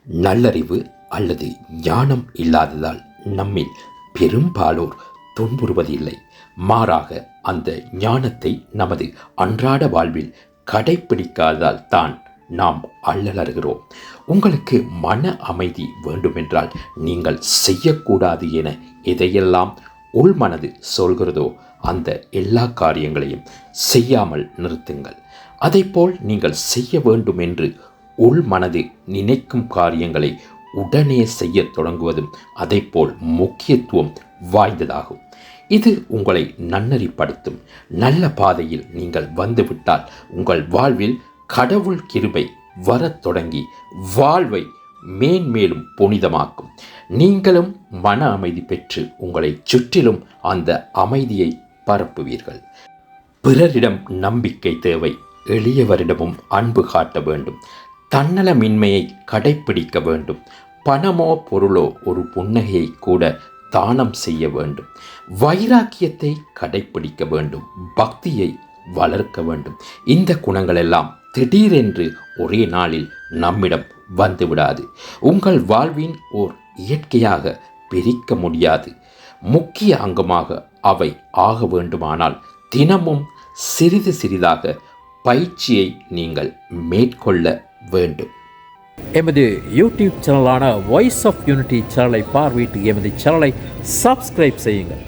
நல்லறிவு அல்லது ஞானம் இல்லாததால் நம்மில் பெரும்பாலோர் துன்புறுவதில்லை. மாறாக அந்த ஞானத்தை நமது அன்றாட வாழ்வில் கடைப்பிடிக்காததால் தான் நாம் அல்லலறுகிறோம். உங்களுக்கு மன அமைதி வேண்டுமென்றால் நீங்கள் செய்யக்கூடாது என எதையெல்லாம் உள்மனது சொல்கிறதோ அந்த எல்லா காரியங்களையும் செய்யாமல் நிறுத்துங்கள். அதைப்போல் நீங்கள் செய்ய வேண்டும் என்று உள்மனது நினைக்கும் காரியங்களை உடனே செய்ய தொடங்குவதும் அதைப்போல் முக்கியத்துவம் வாய்ந்ததாகும். இது உங்களை நன்னறிப்படுத்தும். நல்ல பாதையில் நீங்கள் வந்துவிட்டால் உங்கள் வாழ்வில் கடவுள் கிருபை வரத் தொடங்கி வாழ்வை மேன்மேலும் புனிதமாக்கும். நீங்களும் மன அமைதி பெற்று உங்களை சுற்றிலும் அந்த அமைதியை பரப்புவீர்கள். பிறரிடம் நம்பிக்கை தேவை. எளியவரிடமும் அன்பு காட்ட வேண்டும். தன்னலமின்மையை கடைப்பிடிக்க வேண்டும். பணமோ பொருளோ ஒரு புன்னகையை கூட தானம் செய்ய வேண்டும். வைராக்கியத்தை கடைப்பிடிக்க வேண்டும். பக்தியை வளர்க்க வேண்டும். இந்த குணங்கள் எல்லாம் திடீரென்று ஒரே நாளில் நம்மிடம் வந்துவிடாது. உங்கள் வாழ்வின் ஓர் இயற்கையாக பிரிக்க முடியாது முக்கிய அங்கமாக அவை ஆக வேண்டுமானால் தினமும் சிறிது சிறிதாக பயிற்சியை நீங்கள் மேற்கொள்ள வேண்டும். எமது யூடியூப் சேனலான வாய்ஸ் ஆஃப் யூனிட்டி சேனலை பார்வையிட்டு எமது சேனலை சப்ஸ்கிரைப் செய்யுங்கள்.